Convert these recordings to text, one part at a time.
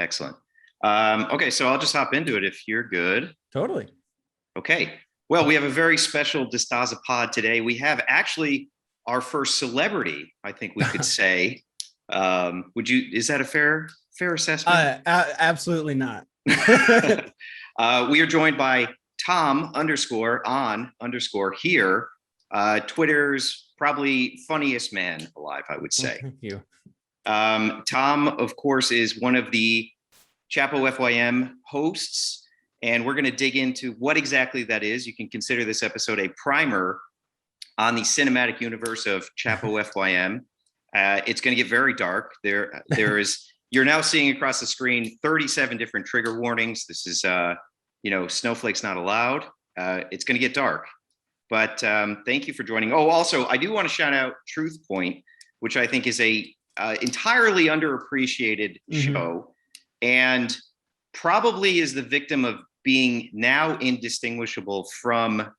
Excellent. Okay, so I'll just hop into it if you're good. Totally. Okay. Well, we have a very special DeStasapod today. We have actually our first celebrity, I think we could say. Is that a fair assessment? Absolutely not. We are joined by Tom _ here. Twitter's probably funniest man alive, I would say. Thank you. Tom, of course, is one of the ChapoFYM hosts, and we're going to dig into what exactly that is. You can consider this episode a primer on the cinematic universe of ChapoFYM. It's going to get very dark. You're now seeing across the screen 37 different trigger warnings. This is, snowflakes not allowed. It's going to get dark. But thank you for joining. Oh, also, I do want to shout out Truth Point, which I think is a entirely underappreciated show, and probably is the victim of being now indistinguishable from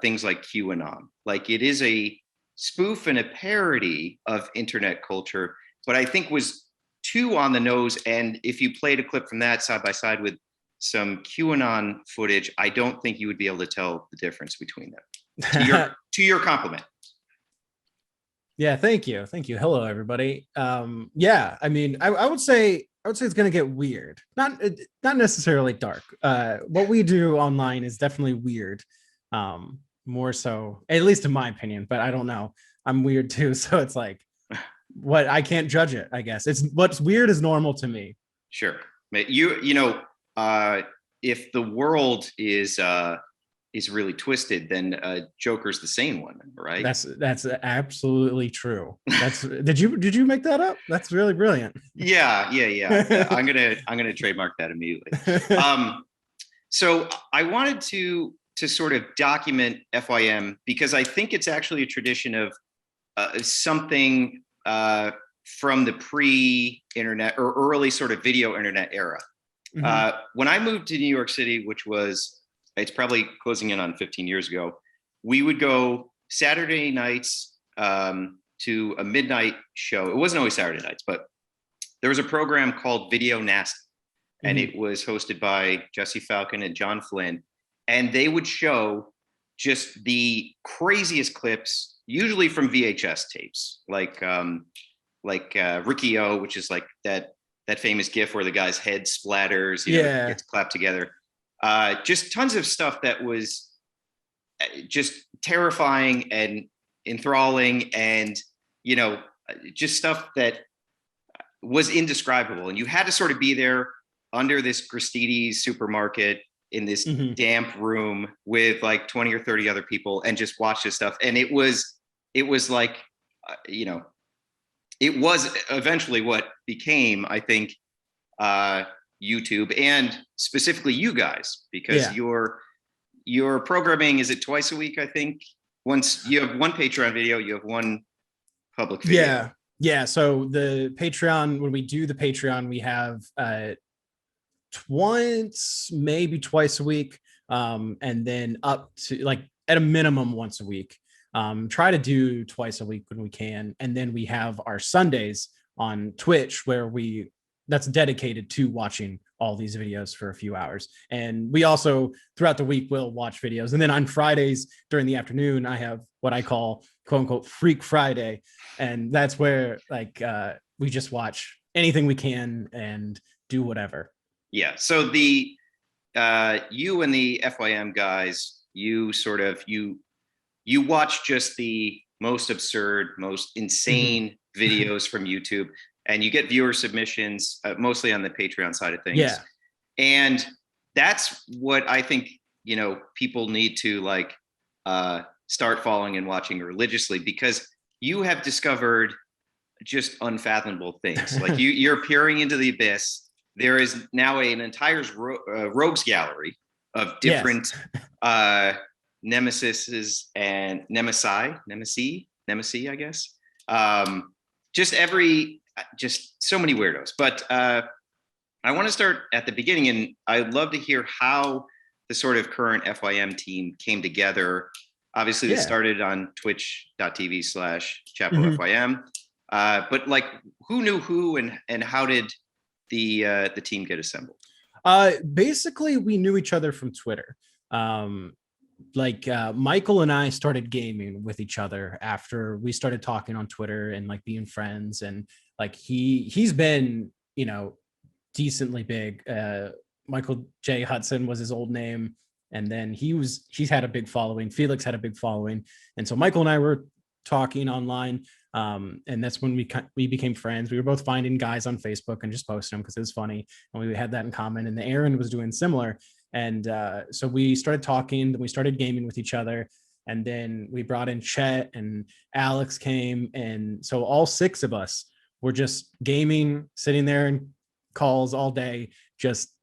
things like QAnon. Like, it is a spoof and a parody of internet culture, but I think was too on the nose. And if you played a clip from that side by side with some QAnon footage, I don't think you would be able to tell the difference between them. To your compliment. Yeah, thank you. Hello, everybody. Yeah, I mean, I would say it's going to get weird. Not necessarily dark. What we do online is definitely weird. More so, at least in my opinion, but I don't know. I'm weird too, so it's like, I can't judge it, I guess. It's what's weird is normal to me. Sure. If the world is really twisted, then Joker's the sane one, right? That's absolutely true. Did you make that up? That's really brilliant. Yeah. I'm gonna trademark that immediately. So I wanted to sort of document FYM because I think it's actually a tradition of something from the pre-internet or early sort of video internet era. When I moved to New York City, it's probably closing in on 15 years ago, we would go Saturday nights to a midnight show. It wasn't always Saturday nights, but there was a program called Video Nasty, and it was hosted by Jesse Falcon and John Flynn. And they would show just the craziest clips, usually from VHS tapes, like Ricky O, which is like that famous GIF where the guy's head splatters, gets clapped together. Just tons of stuff that was just terrifying and enthralling, and just stuff that was indescribable. And you had to sort of be there under this Gristedes supermarket in this damp room with like 20 or 30 other people and just watch this stuff. And it was like, it was eventually what became, I think, YouTube, and specifically you guys, because your programming, is it twice a week? I think once you have one Patreon video, you have one public video. Yeah. So the Patreon, when we do the Patreon, we have once, maybe twice a week, and then up to like at a minimum once a week. Try to do twice a week when we can, and then we have our Sundays on Twitch where that's dedicated to watching all these videos for a few hours. And we also throughout the week will watch videos, and then on Fridays during the afternoon I have what I call quote unquote Freak Friday, and that's where like we just watch anything we can and do whatever. Yeah. So the you and the FYM guys, you watch just the most absurd, most insane videos from YouTube, and you get viewer submissions, mostly on the Patreon side of things. Yeah. And that's what I think, people need to like start following and watching religiously, because you have discovered just unfathomable things. Like you're peering into the abyss. There is now an entire rogues gallery of different nemesises and nemesi, I guess. Just so many weirdos. But I want to start at the beginning, and I'd love to hear how the sort of current FYM team came together. Obviously, this started on twitch.tv/ChapoFYM. But like, who knew who, and how did the team get assembled? Basically, we knew each other from Twitter. Michael and I started gaming with each other after we started talking on Twitter and like being friends. And like he's been, decently big. Michael J. Hudson was his old name. And then he's had a big following. Felix had a big following. And so Michael and I were talking online. And that's when we became friends. We were both finding guys on Facebook and just posting them because it was funny. And we had that in common. And Aaron was doing similar. And so we started talking, then we started gaming with each other. And then we brought in Chet and Alex came. And so all 6 of us were just gaming, sitting there in calls all day, just,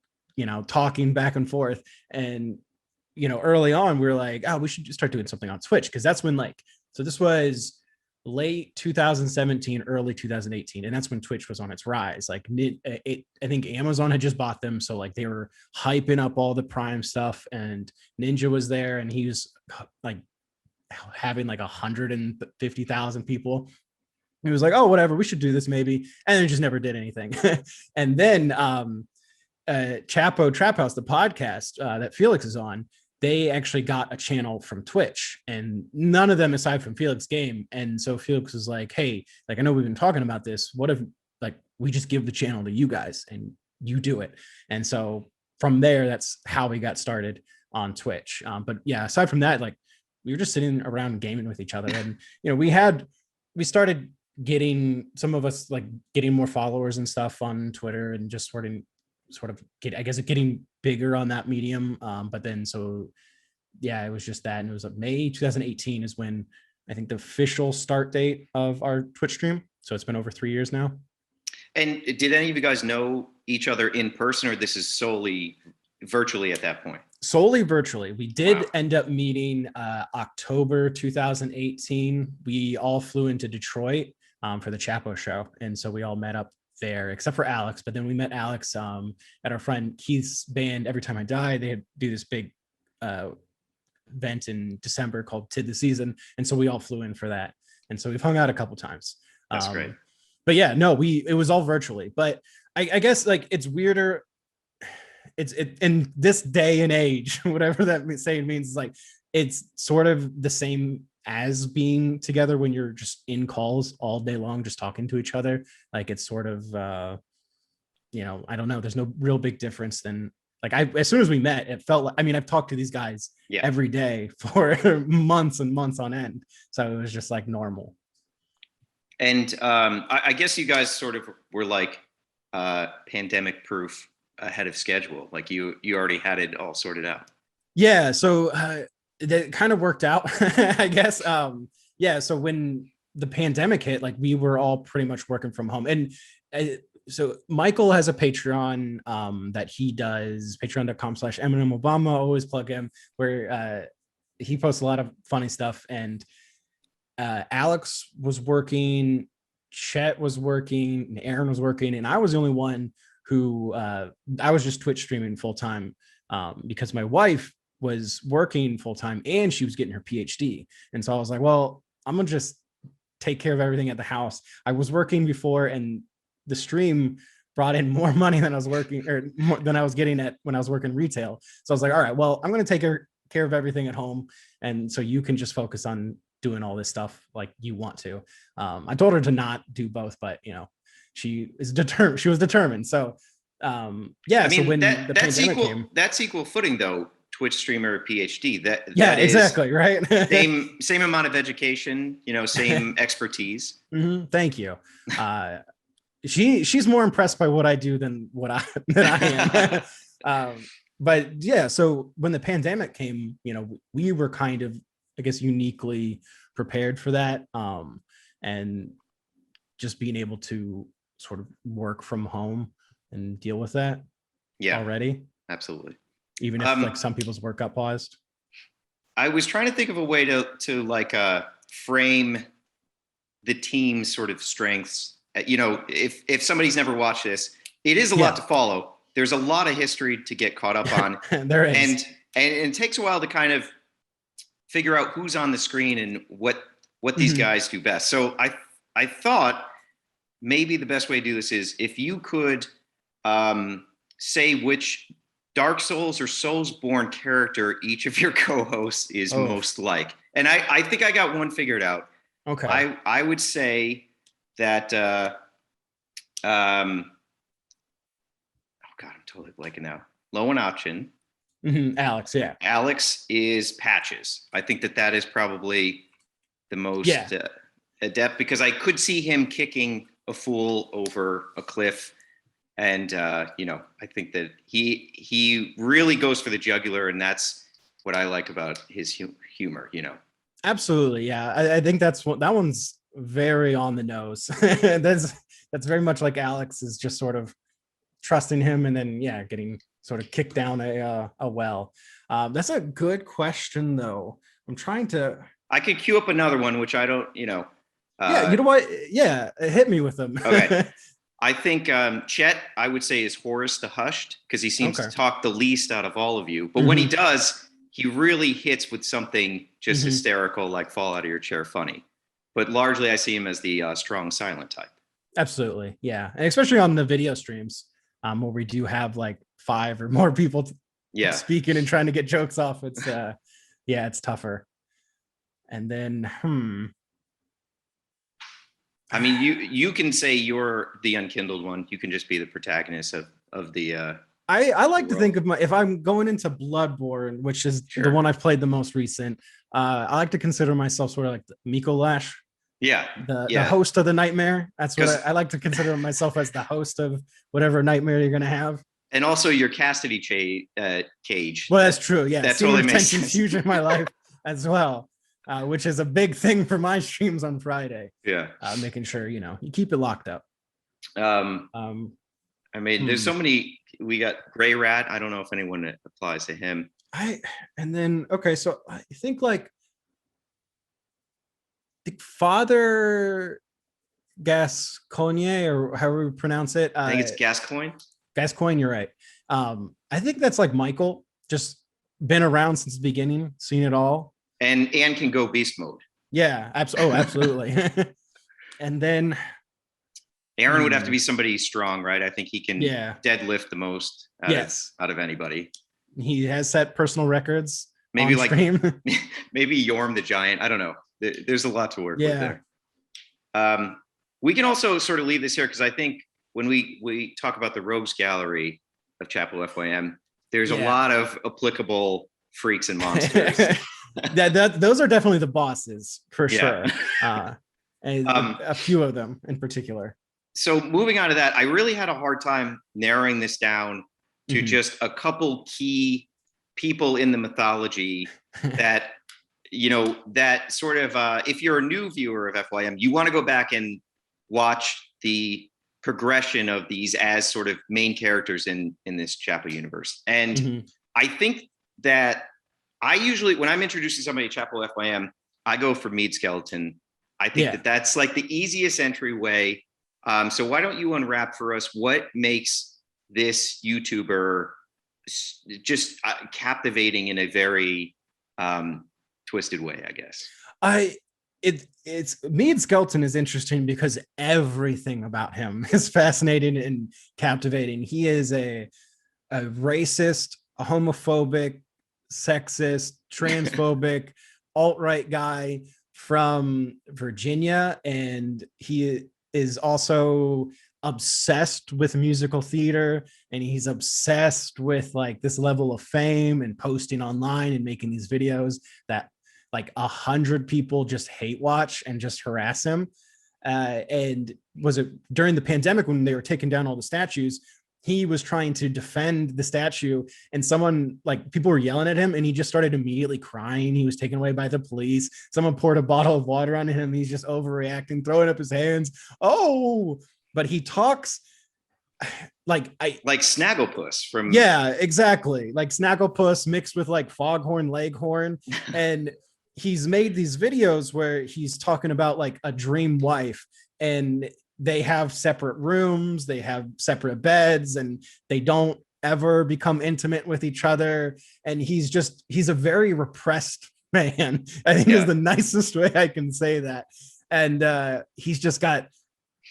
talking back and forth. And, early on, we were like, oh, we should just start doing something on Twitch. Cause that's when so this was late 2017, early 2018. And that's when Twitch was on its rise. I think Amazon had just bought them. So like they were hyping up all the Prime stuff and Ninja was there and he was like having like 150,000 people. He was like, oh, whatever, we should do this maybe. And then just never did anything. And then Chapo Trap House, the podcast that Felix is on, they actually got a channel from Twitch and none of them aside from Felix game. And so Felix was like, hey, like, I know we've been talking about this. What if like we just give the channel to you guys and you do it? And so from there, that's how we got started on Twitch. But yeah, aside from that, like we were just sitting around gaming with each other and, we started getting some of us like getting more followers and stuff on Twitter and just sort of getting bigger on that medium. But then, so yeah, it was just that. And it was like May 2018 is when I think the official start date of our Twitch stream. So it's been over 3 years now. And did any of you guys know each other in person or this is solely virtually at that point? Solely virtually. We did end up meeting October 2018. We all flew into Detroit for the Chapo show. And so we all met up there, except for Alex. But then we met Alex at our friend Keith's band, Every Time I Die. They do this big event in December called Tid the Season. And so we all flew in for that. And so we've hung out a couple times. That's great. But yeah, no, it was all virtually. But I guess like it's weirder. It's in this day and age, whatever that saying means, is like it's sort of the same as being together when you're just in calls all day long, just talking to each other. Like it's sort of, I don't know. There's no real big difference than like as soon as we met, it felt like, I've talked to these guys every day for months and months on end. So it was just like normal. And I guess you guys sort of were like pandemic proof ahead of schedule. Like you already had it all sorted out. Yeah. So that kind of worked out, I guess. So when the pandemic hit, like we were all pretty much working from home. And so Michael has a Patreon that he does, patreon.com/Eminem Obama, always plug him, where he posts a lot of funny stuff. And Alex was working, Chet was working, and Aaron was working, and I was the only one who I was just Twitch streaming full time because my wife was working full time and she was getting her PhD. And so I was like, well, I'm gonna just take care of everything at the house. I was working before and the stream brought in more money than I was working or more than I was getting at when I was working retail. So I was like, all right, well, I'm going to take care of everything at home. And so you can just focus on doing all this stuff like you want to. I told her to not do both, but she was determined. So so when the pandemic came, that's equal footing though. Twitch streamer PhD. That exactly right. same amount of education, same expertise. Mm-hmm. Thank you. She's more impressed by what I do than I am. But yeah, so when the pandemic came, we were kind of, I guess, uniquely prepared for that. And just being able to sort of work from home and deal with that already. Absolutely. Even if like some people's work got paused. I was trying to think of a way to like frame the team's sort of strengths. If somebody's never watched this, it is a lot to follow. There's a lot of history to get caught up on. There is. And it takes a while to kind of figure out who's on the screen and what these guys do best. So I thought maybe the best way to do this is if you could say which Dark Souls or Soulsborne character each of your co-hosts is most like. And I think I got one figured out. Okay. I would say that oh God, I'm totally blanking now. Low in option. Alex, yeah. Alex is Patches. I think that is probably the most adept, because I could see him kicking a fool over a cliff. And you know, I think that he really goes for the jugular, and that's what I like about his humor, you know. Absolutely, yeah. I think that one's very on the nose. that's very much like Alex is just sort of trusting him, and then getting sort of kicked down a well. That's a good question, though. I'm trying to. I could queue up another one, which I don't, you know. You know what? Yeah, hit me with them. Okay. I think Chet, I would say, is Horace the Hushed, because he seems to talk the least out of all of you. But when he does, he really hits with something just hysterical, like fall out of your chair funny. But largely, I see him as the strong silent type. Absolutely, yeah, and especially on the video streams, where we do have like 5 or more people speaking and trying to get jokes off. It's it's tougher. And then I mean, you can say you're the unkindled one. You can just be the protagonist of the. I like to think of if I'm going into Bloodborne, which is the one I've played the most recent. I like to consider myself sort of like the Miko Lash. Yeah. The host of the nightmare. That's what I like to consider myself, as the host of whatever nightmare you're going to have. And also your chastity cage. Well, that's true. Yeah. That totally makes sense. Huge in my life as well. Which is a big thing for my streams on Friday. Yeah. Making sure, you know, you keep it locked up. I mean, there's so many. We got Gray Rat. I don't know if anyone applies to him. So I think like the Father Gascoigne, or however we pronounce it. I think it's Gascoigne. Gascoigne, you're right. I think that's like Michael, just been around since the beginning, seen it all. And can go beast mode. Yeah, absolutely. And then Aaron would have to be somebody strong, right? I think he can deadlift the most out of anybody. He has set personal records. Maybe like maybe Yorm the Giant. I don't know. There's a lot to work with there. We can also sort of leave this here, because I think when we talk about the rogues gallery of ChapoFYM, there's a lot of applicable freaks and monsters. Those are definitely the bosses for sure. And a few of them in particular. So moving on to that, I really had a hard time narrowing this down to just a couple key people in the mythology that, you know, that sort of, if you're a new viewer of FYM, you want to go back and watch the progression of these as sort of main characters in this Chapo universe. And I think that I usually, when I'm introducing somebody to ChapoFYM, I go for Mead Skeleton. I think that's like the easiest entryway. So why don't you unwrap for us what makes this YouTuber just captivating in a very twisted way, I guess. It's Mead Skeleton is interesting because everything about him is fascinating and captivating. He is a racist, a homophobic, sexist, transphobic, alt-right guy from Virginia, and he is also obsessed with musical theater, and he's obsessed with like this level of fame and posting online and making these videos that like 100 people just hate watch and just harass him. And was it during the pandemic when they were taking down all the statues, he was trying to defend the statue, and someone, like, people were yelling at him, and he just started immediately crying. He was taken away by the police. Someone poured a bottle of water on him. He's just overreacting, throwing up his hands. Oh, but he talks like Snagglepuss from. Yeah, exactly. Like Snagglepuss mixed with like Foghorn Leghorn. And he's made these videos where he's talking about like a dream wife, and they have separate rooms, they have separate beds, and they don't ever become intimate with each other. And he's a very repressed man. I think is the nicest way I can say that. And he's just got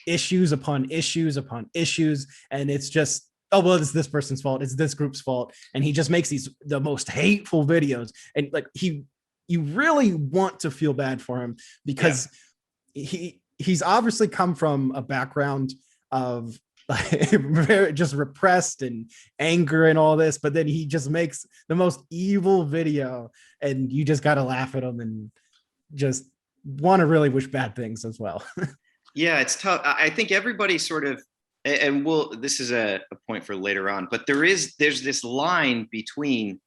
issues upon issues upon issues. And it's just oh well, it's this person's fault, it's this group's fault, and he just makes the most hateful videos, and like you really want to feel bad for him because he's obviously come from a background of very just repressed and anger and all this, but then he just makes the most evil video, and you just got to laugh at him and just want to really wish bad things as well. Yeah, it's tough. I think everybody sort of, and this is a point for later on, but there's this line between,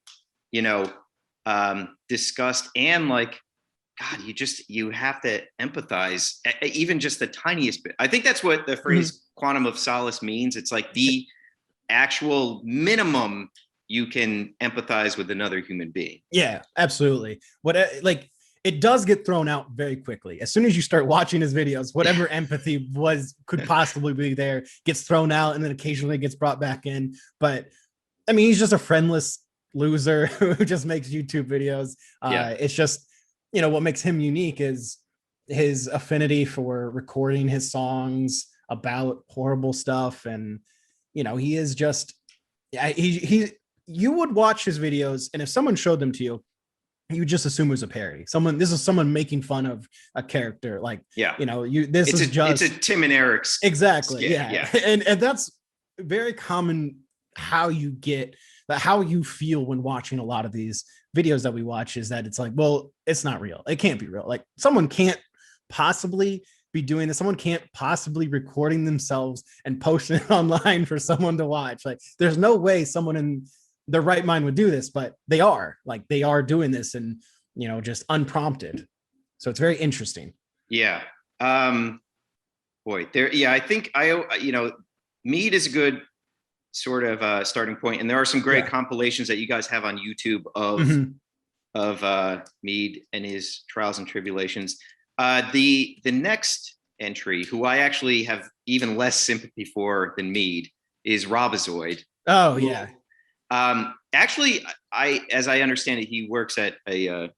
disgust and like, God, you have to empathize, even just the tiniest bit. I think that's what the phrase quantum of solace means. It's like the actual minimum you can empathize with another human being. Yeah, absolutely. It does get thrown out very quickly. As soon as you start watching his videos, whatever empathy could possibly be there gets thrown out, and then occasionally gets brought back in. But I mean, he's just a friendless loser who just makes YouTube videos. It's just, what makes him unique is his affinity for recording his songs about horrible stuff. And, he is just, you would watch his videos, and if someone showed them to you, you just assume it was a parody. This is someone making fun of a character. Like, it's a Tim and Eric's. Exactly. Skit. Yeah. And that's very common how you feel when watching a lot of these videos that we watch, is that it's like, well, it's not real. It can't be real. Like, someone can't possibly be doing this. Someone can't possibly recording themselves and posting it online for someone to watch. Like, there's no way someone in their right mind would do this, but they are doing this, and just unprompted. So it's very interesting. Yeah. I think Mead is a good sort of starting point, and there are some great compilations that you guys have on YouTube of Mead and his trials and tribulations. The next entry, who I actually have even less sympathy for than Mead, is Rabbizoid. Oh yeah. Actually, as I understand it, he works at a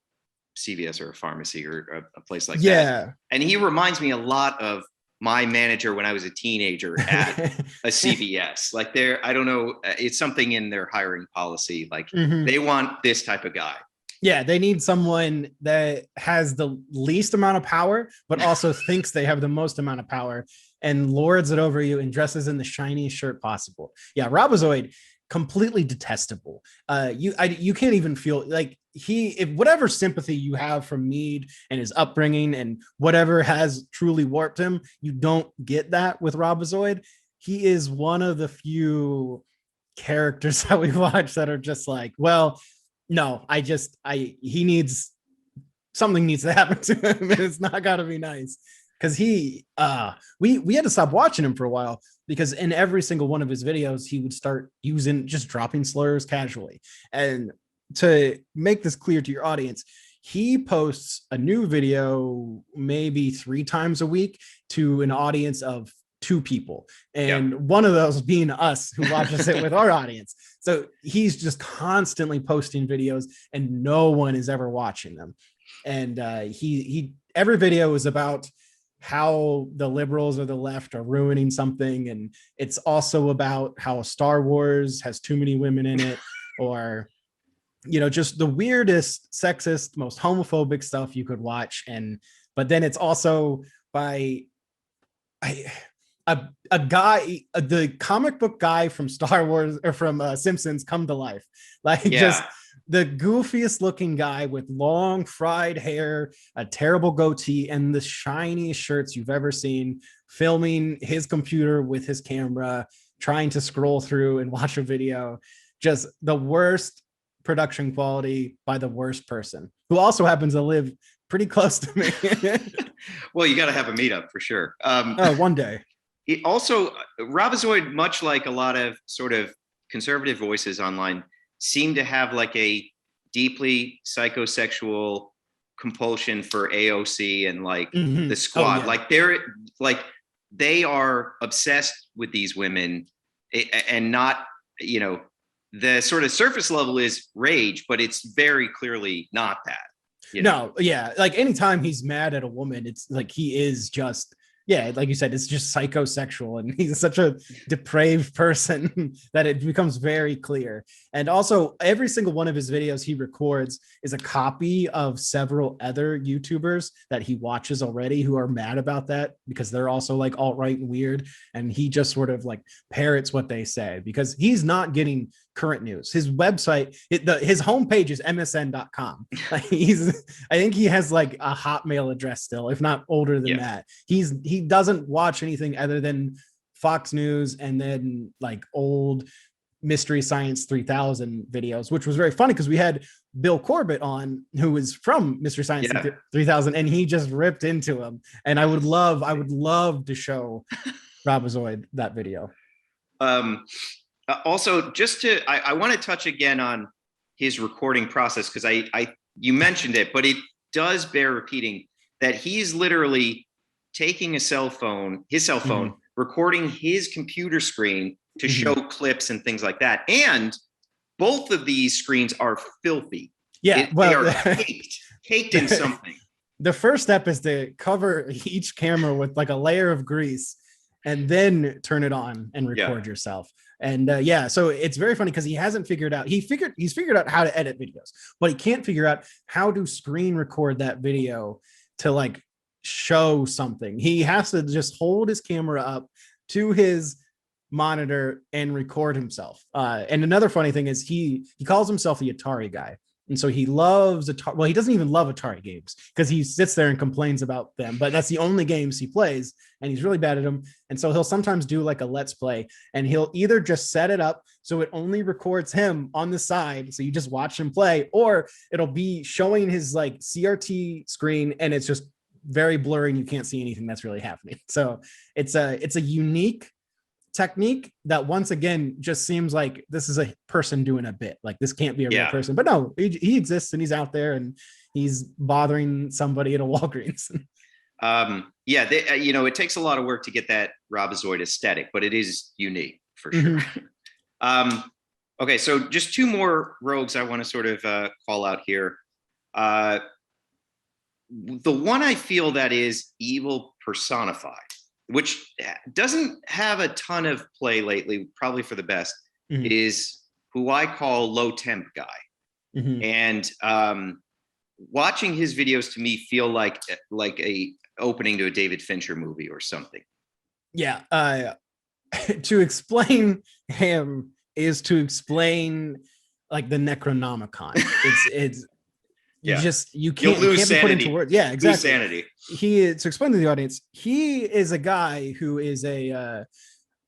CVS or a pharmacy or a place like that. And he reminds me a lot of my manager when I was a teenager at a CVS. Like, I don't know, it's something in their hiring policy. Like, they want this type of guy. Yeah, they need someone that has the least amount of power, but also thinks they have the most amount of power and lords it over you and dresses in the shiniest shirt possible. Yeah, Rabbizoid, completely detestable. You can't even feel like if whatever sympathy you have from Mead and his upbringing and whatever has truly warped him, you don't get that with Rabbizoid. He is one of the few characters that we watch that are just like, well, no, something needs to happen to him, and it's not gotta be nice. Because we had to stop watching him for a while, because in every single one of his videos, he would start just dropping slurs casually. And to make this clear to your audience, he posts a new video maybe 3 times a week to an audience of 2 people. And one of those being us, who watches it with our audience. So he's just constantly posting videos, and no one is ever watching them. And every video is about how the liberals or the left are ruining something, and it's also about how Star Wars has too many women in it, or just the weirdest, sexist, most homophobic stuff you could watch. But then it's also by a guy, the comic book guy from Star Wars or from Simpsons come to life. Just the goofiest looking guy with long fried hair, a terrible goatee, and the shiniest shirts you've ever seen, filming his computer with his camera, trying to scroll through and watch a video. Just the worst production quality by the worst person, who also happens to live pretty close to me. Well, you got to have a meetup for sure. One day. Rabbizoid, much like a lot of sort of conservative voices online, seem to have like a deeply psychosexual compulsion for AOC and like the squad. They are obsessed with these women, and not, the sort of surface level is rage, but it's very clearly not that. No, yeah. Like, anytime he's mad at a woman, it's like he is just yeah, like you said, it's just psychosexual, and he's such a depraved person that it becomes very clear. And also, every single one of his videos he records is a copy of several other YouTubers that he watches already who are mad about that because they're also like alt-right and weird. And he just sort of like parrots what they say because he's not getting current news. His website, his homepage is msn.com. Like I think he has like a Hotmail address still, if not older than that. He doesn't watch anything other than Fox News and then like old Mystery Science 3000 videos, which was very funny because we had Bill Corbett on, who was from Mystery Science 3000, and he just ripped into him. And I would love to show Rabbizoid that video. Also, I want to touch again on his recording process because you mentioned it, but it does bear repeating that he's literally taking his cell phone, recording his computer screen to show clips and things like that. And both of these screens are filthy. Yeah, they are caked in something. The first step is to cover each camera with like a layer of grease and then turn it on and record yourself. And so it's very funny because he's figured out how to edit videos, but he can't figure out how to screen record that video to like show something. He has to just hold his camera up to his monitor and record himself. And another funny thing is he calls himself the Atari guy. And so he loves Atari. Well, he doesn't even love Atari games because he sits there and complains about them, but that's the only games he plays and he's really bad at them. And so he'll sometimes do like a let's play and he'll either just set it up so it only records him on the side. So you just watch him play, or it'll be showing his like CRT screen and it's just very blurry and you can't see anything that's really happening. So it's a unique technique that once again just seems like this is a person doing a bit. Like this can't be a real person, but no, he exists and he's out there and he's bothering somebody at a Walgreens. It takes a lot of work to get that Rabbizoid aesthetic, but it is unique for sure. Okay, so just two more rogues I want to sort of call out here. The one I feel that is evil personified, which doesn't have a ton of play lately, probably for the best, is who I call Low Temp Guy. And watching his videos to me feel like a opening to a David Fincher movie or something. Yeah. To explain him is to explain like the Necronomicon. It's you can't put into words. Yeah, exactly. Lose sanity. To explain to the audience, he is a guy who is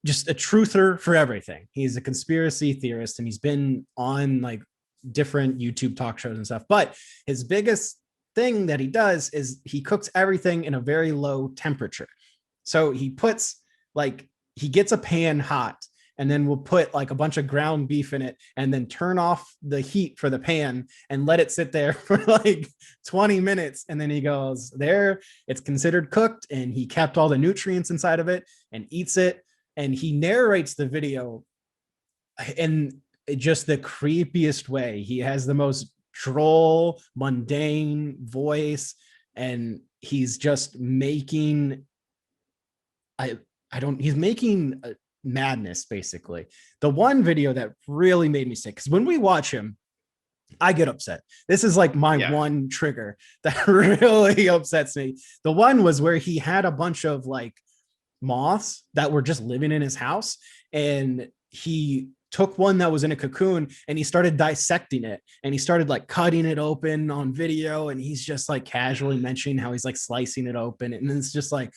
just a truther for everything. He's a conspiracy theorist and he's been on like different YouTube talk shows and stuff. But his biggest thing that he does is he cooks everything in a very low temperature. So he gets a pan hot and then we'll put like a bunch of ground beef in it and then turn off the heat for the pan and let it sit there for like 20 minutes. And then he goes there, it's considered cooked, and he kept all the nutrients inside of it and eats it. And he narrates the video in just the creepiest way. He has the most droll, mundane voice, and he's just making, he's making madness, basically. The one video that really made me sick, because when we watch him, I get upset. This is like my one trigger that really upsets me. The one was where he had a bunch of like moths that were just living in his house, and he took one that was in a cocoon and he started dissecting it, and he started like cutting it open on video, and he's just like casually mentioning how he's like slicing it open, and it's just like,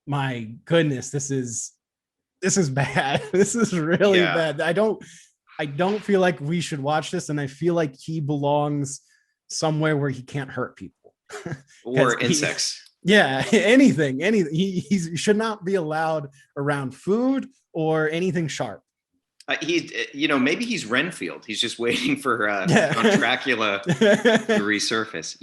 my goodness, this is bad. This is really bad. I don't feel like we should watch this, and I feel like he belongs somewhere where he can't hurt people or insects. Anything. He should not be allowed around food or anything sharp. Maybe he's Renfield. He's just waiting for Dracula to resurface.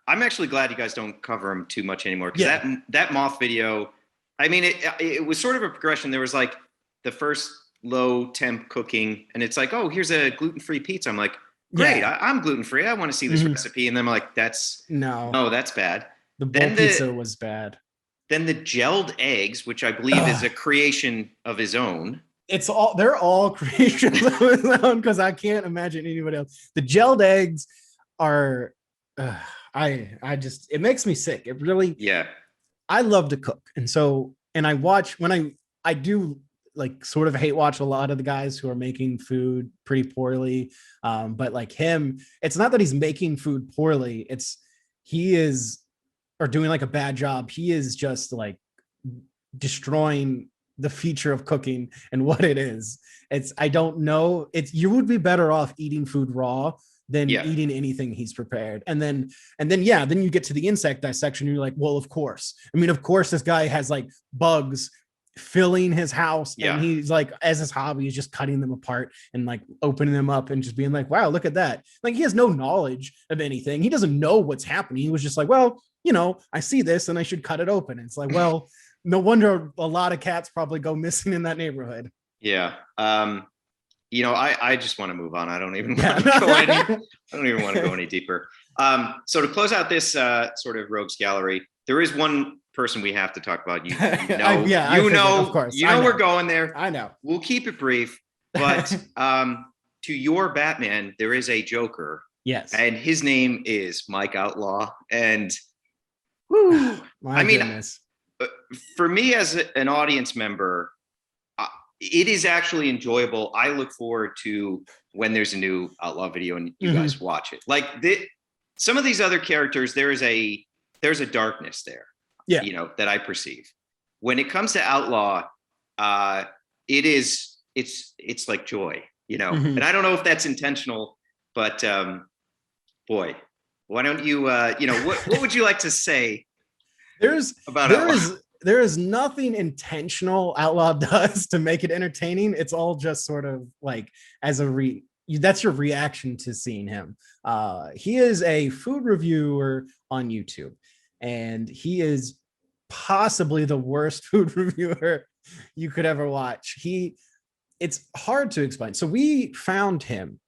I'm actually glad you guys don't cover him too much anymore, because that moth video, I mean, it was sort of a progression. There was like the first low temp cooking, and it's like, oh, here's a gluten-free pizza. I'm like, great, I'm gluten-free. I want to see this recipe. And then I'm like, that's bad. The bowl pizza was bad. Then the gelled eggs, which I believe is a creation of his own. They're all creations of his own, because I can't imagine anybody else. The gelled eggs are it makes me sick. It really, yeah. I love to cook. And so, and I watch when I do like sort of hate watch a lot of the guys who are making food pretty poorly. But like him, it's not that he's making food poorly. He is, or doing like a bad job. He is just like destroying the feature of cooking and what it is. I don't know. You would be better off eating food raw than eating anything he's prepared. And then you get to the insect dissection. And you're like, well, of course. I mean, of course, this guy has like bugs filling his house, and he's like, as his hobby, he's just cutting them apart and like opening them up and just being like, wow, look at that. Like, he has no knowledge of anything. He doesn't know what's happening. He was just like, well, I see this and I should cut it open. And it's like, well, no wonder a lot of cats probably go missing in that neighborhood. Yeah. I just want to move on. I don't even want to go any, I don't even want to go any deeper. So to close out this sort of rogues gallery, there is one person we have to talk about. Of course. We're going there. I know. We'll keep it brief, but to your Batman, there is a Joker. Yes. And his name is Mike Outlaw. And goodness. For me as an audience member, it is actually enjoyable. I look forward to when there's a new Outlaw video and you guys watch it. Like some of these other characters, there's a darkness there, that I perceive. When it comes to Outlaw, it's like joy, and I don't know if that's intentional, but boy, why don't you, what would you like to say? There is nothing intentional Outlaw does to make it entertaining. It's all just sort of like that's your reaction to seeing him. He is a food reviewer on YouTube, and he is possibly the worst food reviewer you could ever watch. It's hard to explain. So we found him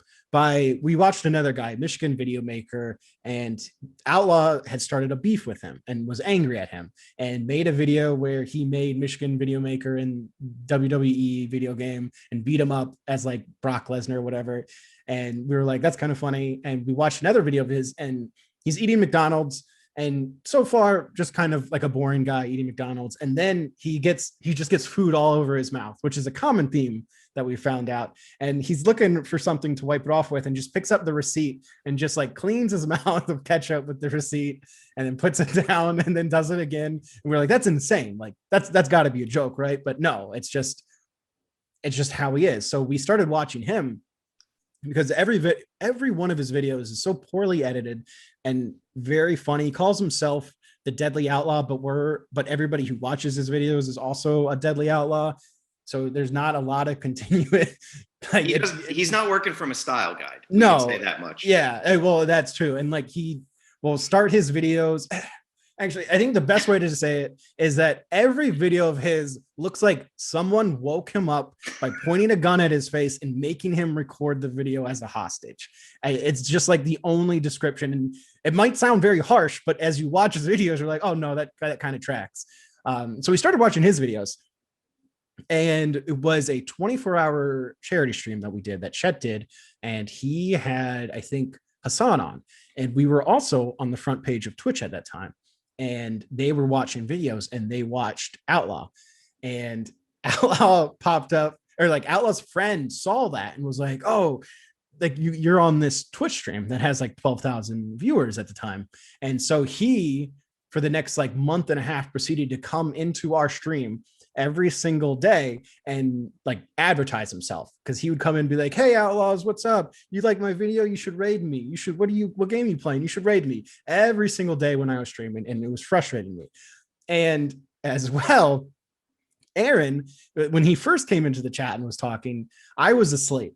we watched another guy, Michigan video maker, and Outlaw had started a beef with him and was angry at him and made a video where he made Michigan video maker in WWE video game and beat him up as like Brock Lesnar or whatever. And we were like, that's kind of funny. And we watched another video of his, and he's eating McDonald's, and so far just kind of like a boring guy eating McDonald's. And then he just gets food all over his mouth, which is a common theme that we found out. And he's looking for something to wipe it off with, and just picks up the receipt and just like cleans his mouth of ketchup with the receipt, and then puts it down and then does it again. And we're like, that's insane. Like that's gotta be a joke, right? But no, it's just how he is. So we started watching him because every one of his videos is so poorly edited and very funny. He calls himself the Deadly Outlaw, but everybody who watches his videos is also a Deadly Outlaw. So there's not a lot of continuous. Like he's not working from a style guide. No, say that much. Yeah, well, that's true. And like he will start his videos. Actually, I think the best way to say it is that every video of his looks like someone woke him up by pointing a gun at his face and making him record the video as a hostage. It's just like the only description. And it might sound very harsh, but as you watch his videos, you're like, oh no, that kind of tracks. So we started watching his videos. And it was a 24-hour charity stream that we did, that Chet did. And he had, I think, Hassan on. And we were also on the front page of Twitch at that time. And they were watching videos, and they watched Outlaw. And Outlaw popped up, or like Outlaw's friend saw that and was like, oh, like you're on this Twitch stream that has like 12,000 viewers at the time. And so he, for the next like month and a half, proceeded to come into our stream every single day and like advertise himself, because he would come in and be like, hey Outlaws, what's up? You like my video? You should raid me. You should, what game are you playing? You should raid me every single day when I was streaming. And it was frustrating me. And as well, Aaron, when he first came into the chat and was talking, I was asleep.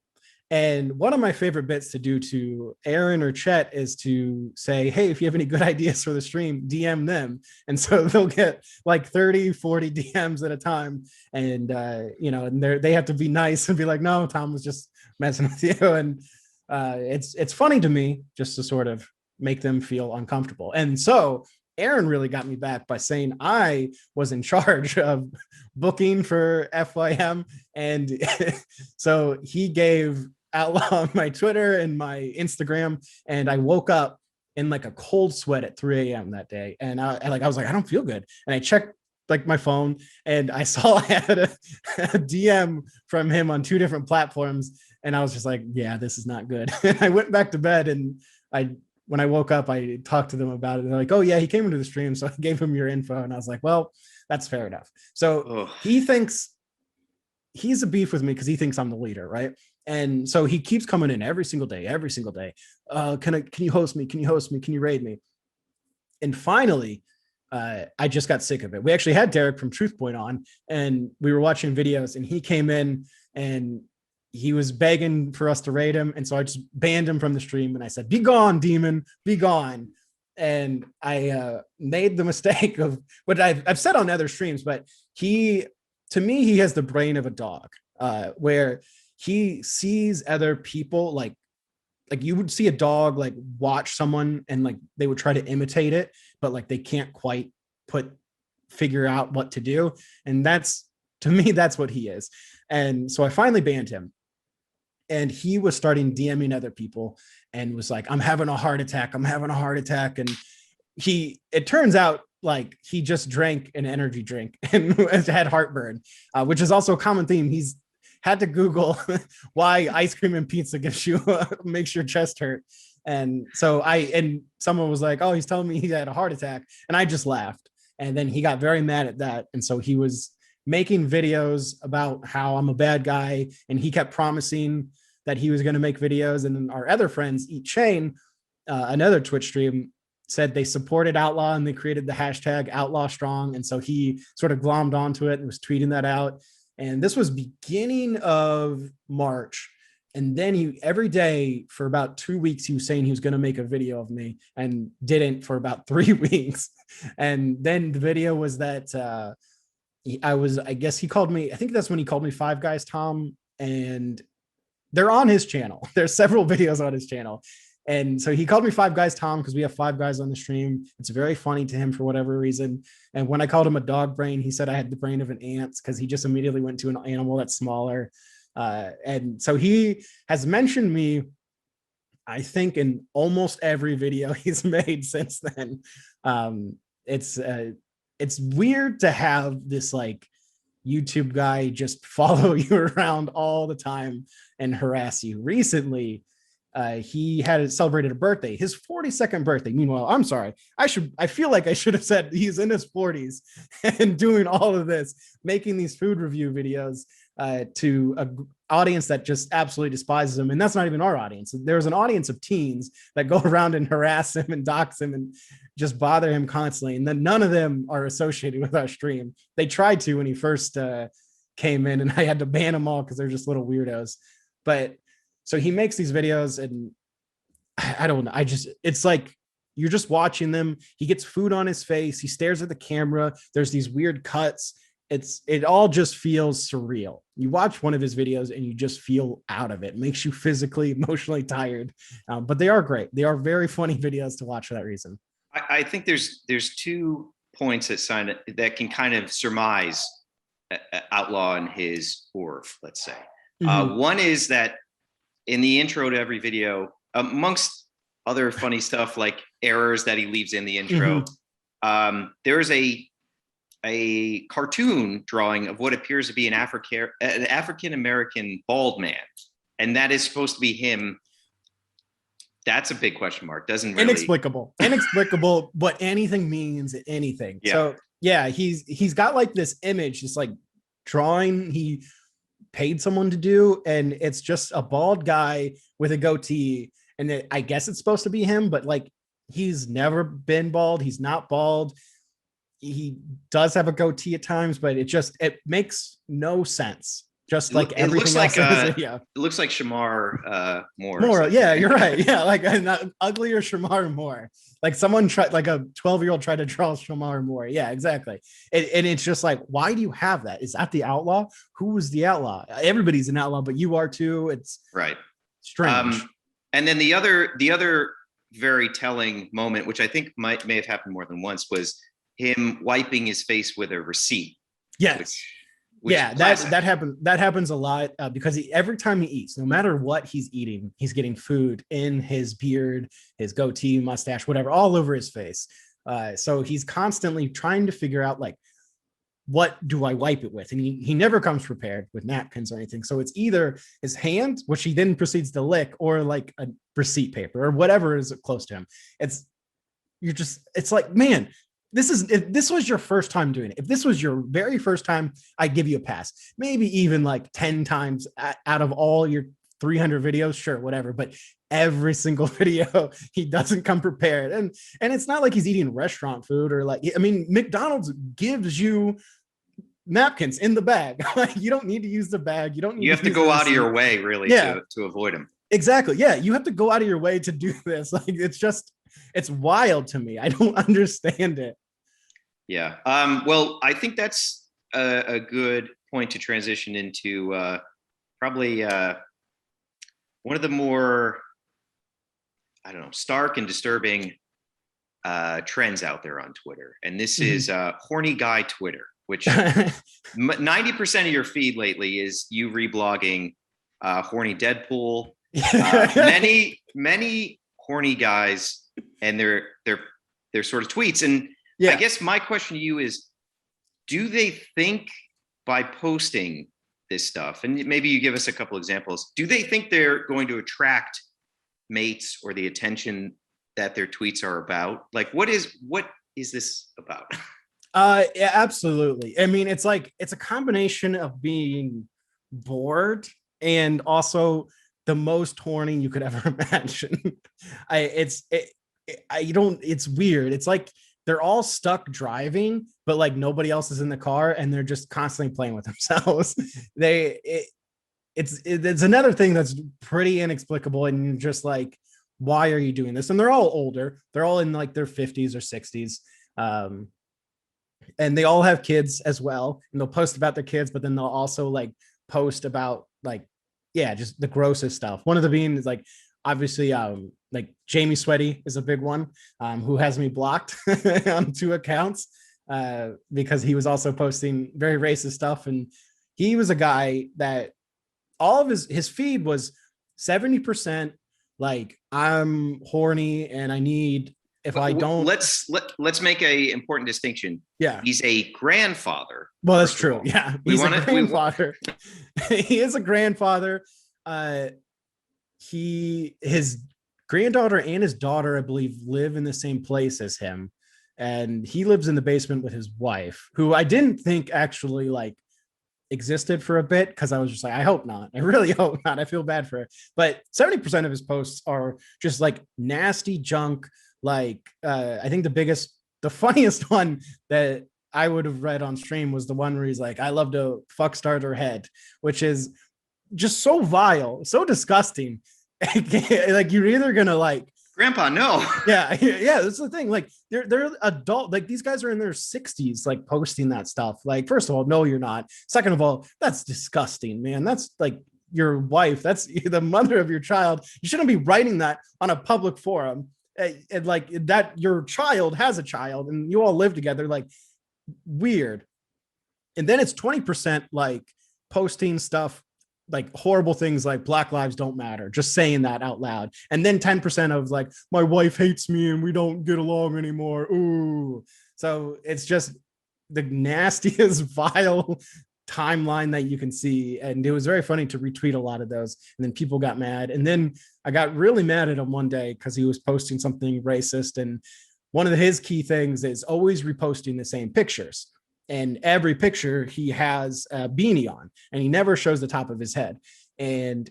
And one of my favorite bits to do to Aaron or Chet is to say, hey, if you have any good ideas for the stream, DM them. And so they'll get like 30, 40 DMs at a time. And, and they have to be nice and be like, no, Tom was just messing with you. And it's funny to me just to sort of make them feel uncomfortable. And so Aaron really got me back by saying I was in charge of booking for FYM. And so he gave Outlaw my Twitter and my Instagram. And I woke up in like a cold sweat at 3 a.m. that day. And I was like, I don't feel good. And I checked like my phone and I saw I had a DM from him on 2 different platforms. And I was just like, yeah, this is not good. And I went back to bed, and when I woke up, I talked to them about it. They're like, oh yeah, he came into the stream. So I gave him your info. And I was like, well, that's fair enough. So he thinks he's a beef with me because he thinks I'm the leader, right? And so he keeps coming in every single day. Can you host me? Can you host me? Can you raid me? And finally, I just got sick of it. We actually had Derek from TruthPoint on, and we were watching videos, and he came in and he was begging for us to raid him. And so I just banned him from the stream, and I said, be gone, demon, be gone. And I made the mistake of what I've said on other streams, but to me, he has the brain of a dog, where he sees other people like you would see a dog like watch someone and like they would try to imitate it, but like they can't quite figure out what to do. And to me, that's what he is. And so I finally banned him. And he was starting DMing other people and was like, I'm having a heart attack. I'm having a heart attack. And it turns out like he just drank an energy drink and had heartburn, which is also a common theme. He's had to Google why ice cream and pizza makes your chest hurt. And so someone was like, oh, he's telling me he had a heart attack. And I just laughed. And then he got very mad at that. And so he was making videos about how I'm a bad guy. And he kept promising that he was going to make videos. And then our other friends, Eat Shane, another Twitch stream, said they supported Outlaw and they created the hashtag Outlaw Strong. And so he sort of glommed onto it and was tweeting that out. And this was beginning of March. And then he, every day for about 2 weeks, he was saying he was going to make a video of me and didn't for about 3 weeks. And then the video was that I guess he called me, I think that's when he called me Five Guys Tom, and they're on his channel. There's several videos on his channel. And so he called me Five Guys Tom because we have 5 guys on the stream. It's very funny to him for whatever reason. And when I called him a dog brain, he said I had the brain of an ant because he just immediately went to an animal that's smaller. And so he has mentioned me, I think, in almost every video he's made since then. It's weird to have this like YouTube guy just follow you around all the time and harass you. Recently, he had celebrated a birthday, his 42nd birthday. Meanwhile, I'm sorry, I feel like I should have said he's in his 40s and doing all of this, making these food review videos to an audience that just absolutely despises him. And that's not even our audience. There's an audience of teens that go around and harass him and dox him and just bother him constantly. And then none of them are associated with our stream. They tried to when he first came in, and I had to ban them all because they're just little weirdos. But so he makes these videos, and I don't know. It's like you're just watching them. He gets food on his face. He stares at the camera. There's these weird cuts. It all just feels surreal. You watch one of his videos and you just feel out of it. It makes you physically, emotionally tired. But they are great. They are very funny videos to watch for that reason. I think there's 2 points that can kind of surmise Outlaw and his Orv, let's say. One is that in the intro to every video, amongst other funny stuff like errors that he leaves in the intro, there is a cartoon drawing of what appears to be an African-American bald man. And that is supposed to be him. That's a big question mark. Doesn't really... Inexplicable, what anything means anything. Yeah. So yeah, he's got like this image, this like drawing he paid someone to do, and it's just a bald guy with a goatee. And I guess it's supposed to be him, but like he's never been bald. He's not bald. He does have a goatee at times, but it makes no sense. Just like everything else in this video. It looks like Shamar Moore. Yeah, you're right. Yeah, like an uglier Shamar Moore. Like someone tried, like a 12-year-old tried to draw Shamar Moore. Yeah, exactly. And it's just like, why do you have that? Is that the outlaw? Who was the outlaw? Everybody's an outlaw, but you are too. It's right. Strange. And then the other very telling moment, which I think may have happened more than once, was him wiping his face with a receipt. Yes. Which yeah, that happens a lot because every time he eats, no matter what he's eating, he's getting food in his beard, his goatee, mustache, whatever, all over his face. So he's constantly trying to figure out like, what do I wipe it with? And he never comes prepared with napkins or anything. So it's either his hand, which he then proceeds to lick, or like a receipt paper or whatever is close to him. It's like, man, if this was your first time doing it, if this was your very first time, I'd give you a pass. Maybe even like 10 times out of all your 300 videos, sure, whatever. But every single video, he doesn't come prepared. And it's not like he's eating restaurant food or like, I mean, McDonald's gives you napkins in the bag. Like, you don't need to use the bag. You have to go out of your way really to avoid them. Exactly. Yeah. You have to go out of your way to do this. Like, it's wild to me. I don't understand it. Yeah. Well, I think that's a good point to transition into probably one of the more, I don't know, stark and disturbing trends out there on Twitter. And this is Horny Guy Twitter, which 90% of your feed lately is you reblogging horny Deadpool, many horny guys and their sort of tweets. And I guess my question to you is, do they think by posting this stuff, and maybe you give us a couple examples, do they think they're going to attract mates or the attention that their tweets are about? Like, what is this about? Yeah, absolutely. I mean, it's a combination of being bored and also the most horny you could ever imagine. It's weird. It's like they're all stuck driving, but like nobody else is in the car and they're just constantly playing with themselves. It's another thing that's pretty inexplicable. And you're just like, why are you doing this? And they're all older. They're all in like their 50s or 60s. And they all have kids as well. And they'll post about their kids, but then they'll also like post about like, just the grossest stuff. One of the being is like, obviously, like Jamie Sweaty is a big one, who has me blocked on 2 accounts because he was also posting very racist stuff. And he was a guy that all of his feed was 70% like, I'm horny and I need, if I don't. Let's make a important distinction. Yeah. He's a grandfather. Well, that's true. Yeah. He's a grandfather. He is a grandfather. His granddaughter and his daughter, I believe, live in the same place as him. And he lives in the basement with his wife, who I didn't think actually like existed for a bit, because I was just like, I hope not. I really hope not. I feel bad for her. But 70% of his posts are just like nasty junk. Like, I think the funniest one that I would have read on stream was the one where he's like, I love to fuck start her head, which is just so vile, so disgusting. Like, you're either gonna like, Grandpa, no. Yeah, that's the thing. Like, they're adult. Like, these guys are in their 60s, like posting that stuff. Like, first of all, no, you're not. Second of all, that's disgusting, man. That's like your wife. That's the mother of your child. You shouldn't be writing that on a public forum. And like that, your child has a child and you all live together. Like, weird. And then it's 20% like posting stuff like horrible things like Black Lives Don't Matter, just saying that out loud. And then 10% of like, my wife hates me and we don't get along anymore. Ooh. So it's just the nastiest, vile timeline that you can see. And it was very funny to retweet a lot of those. And then people got mad. And then I got really mad at him one day because he was posting something racist. And one of his key things is always reposting the same pictures. And every picture he has a beanie on, and he never shows the top of his head. And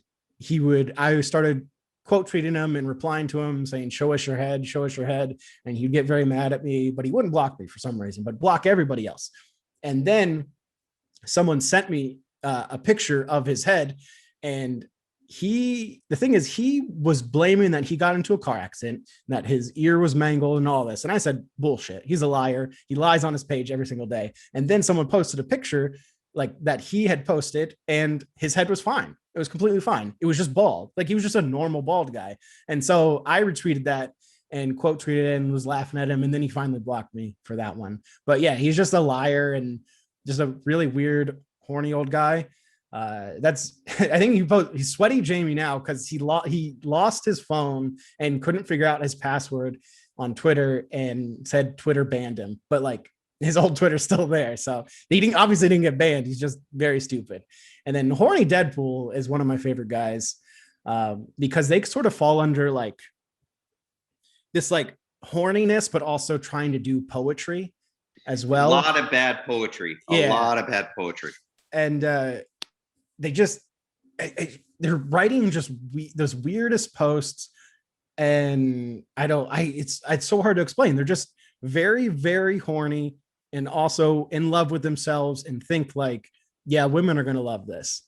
I started quote tweeting him and replying to him saying, show us your head, show us your head. And he'd get very mad at me, but he wouldn't block me for some reason, but block everybody else. And then someone sent me a picture of his head. And the thing is, he was blaming that he got into a car accident, that his ear was mangled and all this. And I said, bullshit. He's a liar. He lies on his page every single day. And then someone posted a picture like that he had posted and his head was fine. It was completely fine. It was just bald. Like, he was just a normal bald guy. And so I retweeted that. and quote tweeted and was laughing at him, and then he finally blocked me for that one. But yeah, he's just a liar and just a really weird, horny old guy. That's I think he's sweaty Jamie now because he lost his phone and couldn't figure out his password on Twitter and said Twitter banned him, but like his old Twitter's still there. So he obviously didn't get banned. He's just very stupid. And then Horny Deadpool is one of my favorite guys because they sort of fall under like this like horniness, but also trying to do poetry as well. A lot of bad poetry. A lot of bad poetry. And they just they're writing just those weirdest posts, and it's so hard to explain. They're just very, very horny and also in love with themselves and think like, yeah, women are gonna love this.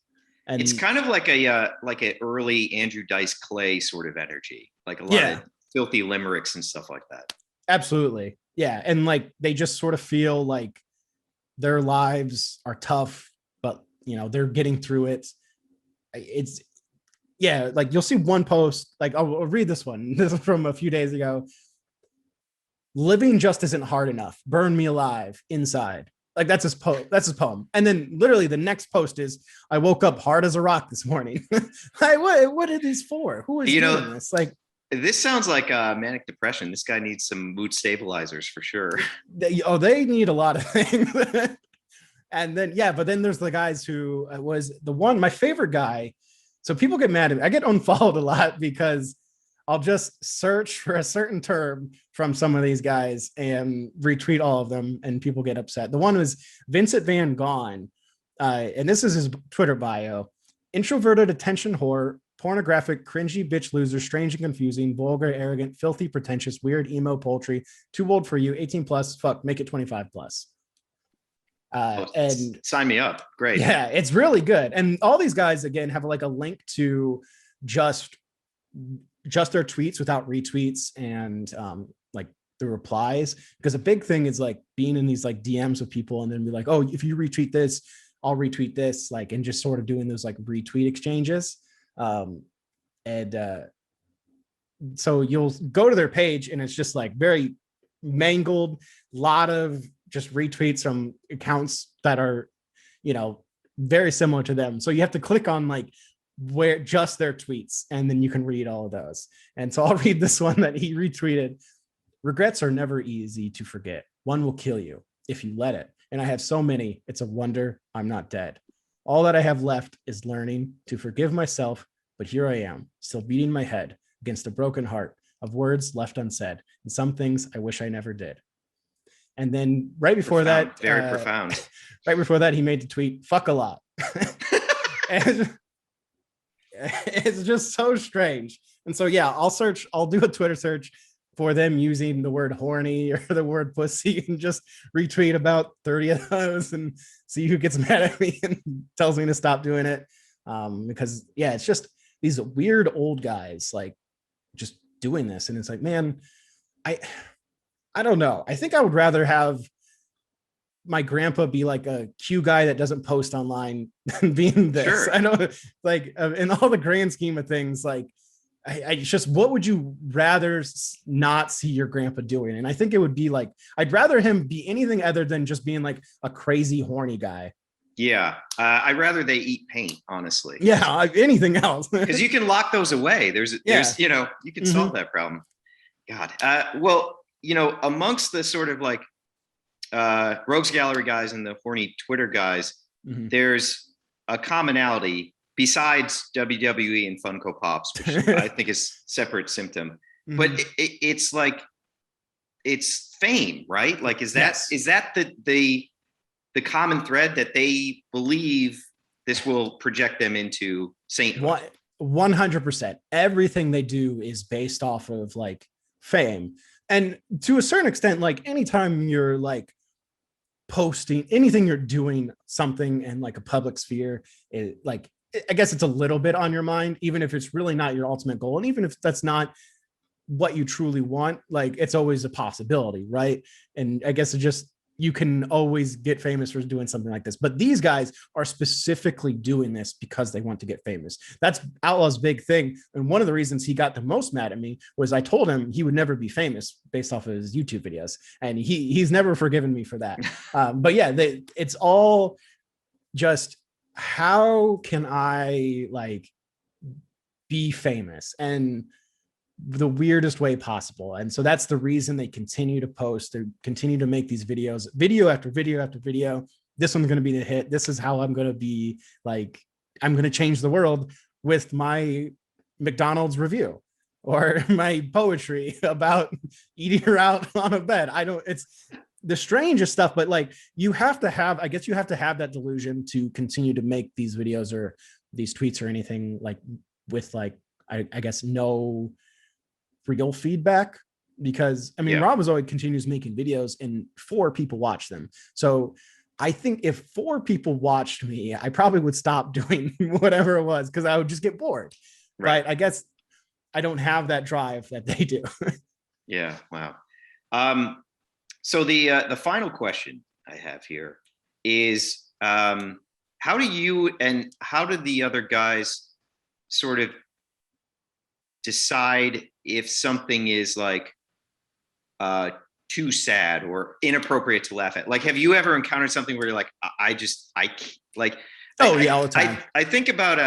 And it's kind of like a early Andrew Dice Clay sort of energy, like a lot of filthy limericks and stuff like that. Absolutely. Yeah. And like they just sort of feel like their lives are tough, but you know, they're getting through it. It's like you'll see one post, like I'll read this one. This is from a few days ago. Living just isn't hard enough. Burn me alive inside. Like that's his poem. And then literally the next post is, I woke up hard as a rock this morning. What are these for? Who is doing this? Like, this sounds like manic depression. This guy needs some mood stabilizers for sure. They need a lot of things. And then, but then there's the guys who was the one, my favorite guy. So people get mad at me. I get unfollowed a lot because I'll just search for a certain term from some of these guys and retweet all of them, and people get upset. The one was Vincent Van Gogh, and this is his Twitter bio: introverted attention whore, pornographic, cringy bitch loser, strange and confusing, vulgar, arrogant, filthy, pretentious, weird, emo, poultry, too old for you, 18 plus, fuck, make it 25 plus. And sign me up. Great. Yeah, it's really good. And all these guys, again, have like a link to just their tweets without retweets and like the replies, because a big thing is like being in these like DMs with people and then be like, oh, if you retweet this, I'll retweet this, like, and just sort of doing those like retweet exchanges. So you'll go to their page and it's just like very mangled, lot of just retweets from accounts that are, you know, very similar to them. So you have to click on like where just their tweets, and then you can read all of those. And so I'll read this one that he retweeted. Regrets are never easy to forget. One will kill you if you let it. And I have so many, it's a wonder I'm not dead. All that I have left is learning to forgive myself, but here I am, still beating my head against a broken heart of words left unsaid, and some things I wish I never did. And then right before that, very profound. Right before that, he made the tweet, fuck a lot. And it's just so strange. And so, yeah, I'll do a Twitter search for them using the word horny or the word pussy and just retweet about 30 of those and see who gets mad at me and tells me to stop doing it. Because yeah, it's just these weird old guys like just doing this. And it's like, man, I don't know. I think I would rather have my grandpa be like a Q guy that doesn't post online than being this. Sure. I know, like in all the grand scheme of things, like I just, what would you rather not see your grandpa doing? And I think it would be like, I'd rather him be anything other than just being like a crazy horny guy. Yeah. I'd rather they eat paint, honestly. Yeah. Anything else. Because you can lock those away. There's, you know, you can solve that problem. God. Well, you know, amongst the sort of like Rogues Gallery guys and the horny Twitter guys, there's a commonality besides WWE and Funko Pops, which I think is separate symptom. But it's like, it's fame, right? Like, is that the common thread that they believe this will project them into sainthood? 100%. Everything they do is based off of like fame. And to a certain extent, like anytime you're like posting anything, you're doing something in like a public sphere, like, I guess it's a little bit on your mind, even if it's really not your ultimate goal. And even if that's not what you truly want, like it's always a possibility, right? And I guess it just, you can always get famous for doing something like this. But these guys are specifically doing this because they want to get famous. That's Outlaw's big thing. And one of the reasons he got the most mad at me was I told him he would never be famous based off of his YouTube videos. And he's never forgiven me for that. But yeah, it's all just, how can I like be famous? And the weirdest way possible. And so that's the reason they continue to post, they continue to make these videos, video after video after video. This one's going to be the hit. This is how I'm going to be like, I'm going to change the world with my McDonald's review or my poetry about eating her out on a bed. It's the strangest stuff, but like you have to have, I guess you have to have that delusion to continue to make these videos or these tweets or anything like with like, I guess no real feedback, because I mean, Rabbizoid continues making videos and 4 people watch them. So I think if 4 people watched me, I probably would stop doing whatever it was because I would just get bored. Right. But I guess I don't have that drive that they do. Yeah. Wow. So the final question I have here is, how do you and how did the other guys sort of decide if something is like too sad or inappropriate to laugh at? Like, have you ever encountered something where you're like, I like, all the time. I think about,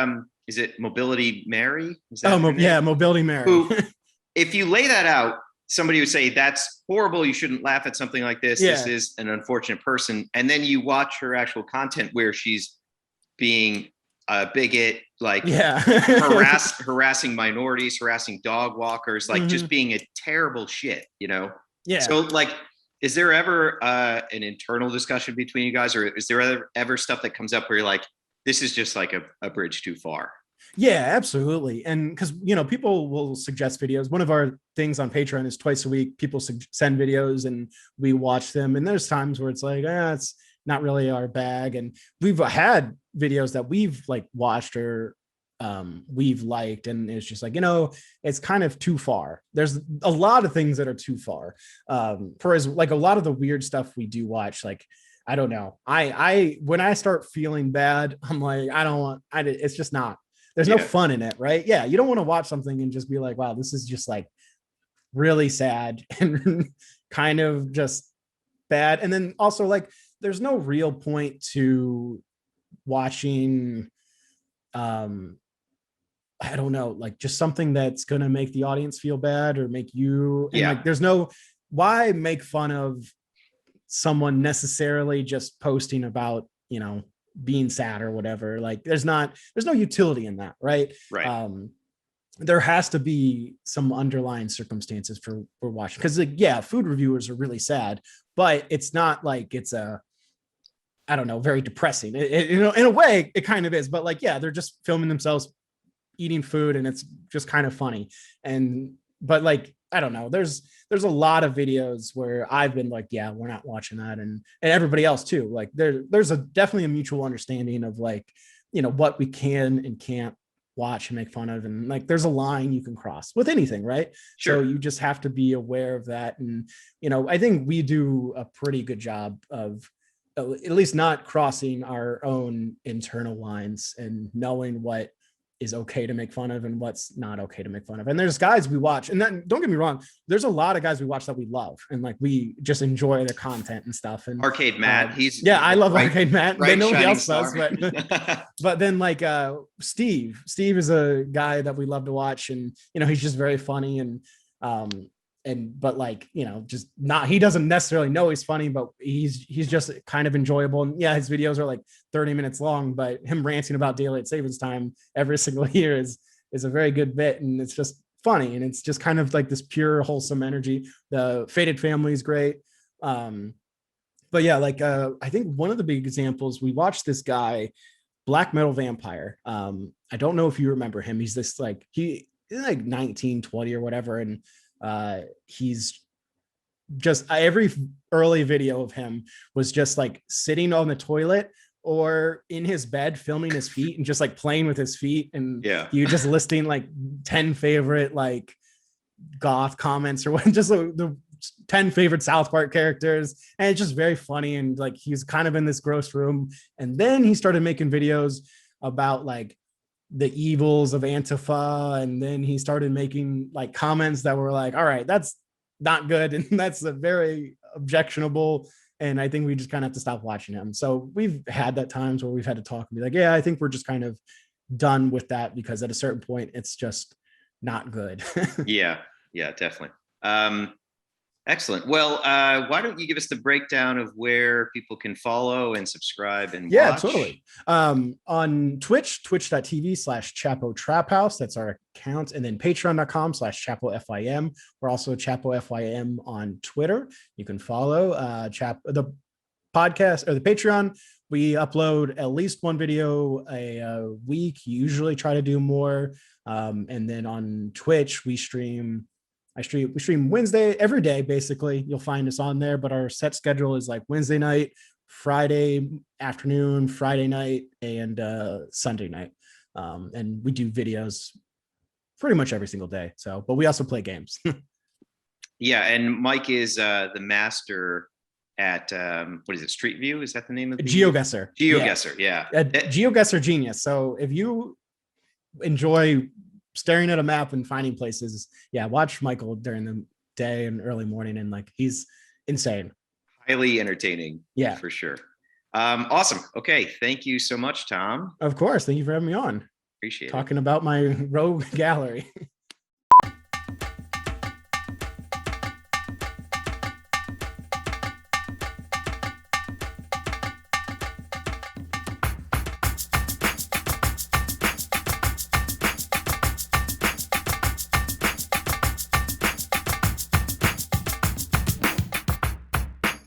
is it Mobility Mary? Is that Mobility Mary. Who, if you lay that out, somebody would say, that's horrible. You shouldn't laugh at something like this. Yeah. This is an unfortunate person. And then you watch her actual content where she's being a bigot, like harassing minorities, harassing dog walkers, like just being a terrible shit, you know? Yeah. So like, is there ever an internal discussion between you guys, or is there ever stuff that comes up where you're like, this is just like a bridge too far? Yeah, absolutely. And because, you know, people will suggest videos. One of our things on Patreon is twice a week, people send videos and we watch them. And there's times where it's like, it's not really our bag. And we've had videos that we've like watched or we've liked, and it's just like, you know, it's kind of too far. There's a lot of things that are too far. For as like a lot of the weird stuff we do watch, like, I don't know. I when I start feeling bad, I'm like, it's just not, there's no fun in it, right? Yeah. You don't want to watch something and just be like, wow, this is just like really sad and kind of just bad. And then also like, there's no real point to watching, I don't know, like just something that's going to make the audience feel bad or make you, and like, there's no, why make fun of someone necessarily just posting about, you know, being sad or whatever. Like there's no utility in that. Right. There has to be some underlying circumstances for watching. Cause like, food reviewers are really sad, but it's not like it's I don't know, very depressing. You know, in a way it kind of is, but like, they're just filming themselves eating food and it's just kind of funny. But like, I don't know, there's a lot of videos where I've been like, we're not watching that. And everybody else too. Like there's definitely a mutual understanding of like, you know, what we can and can't watch and make fun of. And like, there's a line you can cross with anything. Right. Sure. So you just have to be aware of that. And, you know, I think we do a pretty good job of at least not crossing our own internal lines and knowing what is okay to make fun of and what's not okay to make fun of. And there's guys we watch, and then don't get me wrong, there's a lot of guys we watch that we love and like we just enjoy their content and stuff. And Arcade Matt, I love Arcade Matt. They know nobody else does, but then like Steve is a guy that we love to watch, and you know, he's just very funny but like, you know, just not, he doesn't necessarily know he's funny, but he's just kind of enjoyable. And his videos are like 30 minutes long, but him ranting about daylight savings time every single year is a very good bit. And it's just funny. And it's just kind of like this pure wholesome energy. The Faded Family is great. But like, I think one of the big examples, we watched this guy, Black Metal Vampire. I don't know if you remember him. He's this like, he's like 19, 20 or whatever. And he's just, every early video of him was just like sitting on the toilet or in his bed filming his feet and just like playing with his feet, and you just listing like 10 favorite like goth comments or what, just the 10 favorite South Park characters. And it's just very funny. And like, he's kind of in this gross room. And then he started making videos about like the evils of Antifa. And then he started making like comments that were like, all right, that's not good. And that's a very objectionable. And I think we just kind of have to stop watching him. So we've had that times where we've had to talk and be like, yeah, I think we're just kind of done with that, because at a certain point, it's just not good. Yeah, definitely. Excellent. Well, why don't you give us the breakdown of where people can follow and subscribe and Yeah, watch? totally. On Twitch, twitch.tv/Chapo Trap House. That's our account. And then patreon.com/ChapoFYM. We're also ChapoFYM on Twitter. You can follow the podcast or the Patreon. We upload at least one video a week. Usually try to do more. And then on Twitch, we stream Wednesday every day. Basically, you'll find us on there, but our set schedule is like Wednesday night, Friday afternoon, Friday night, and Sunday night. And we do videos pretty much every single day. So, but we also play games. Yeah, and Mike is the master at what is it? Street View? Is that the name of the GeoGuessr? GeoGuessr, yeah. GeoGuessr genius. So if you enjoy staring at a map and finding places, watch Michael during the day and early morning, and like, he's insane. Highly entertaining. Yeah, for sure. Awesome. Okay, thank you so much, Tom. Of course. Thank you for having me on. Appreciate talking about my rogue gallery.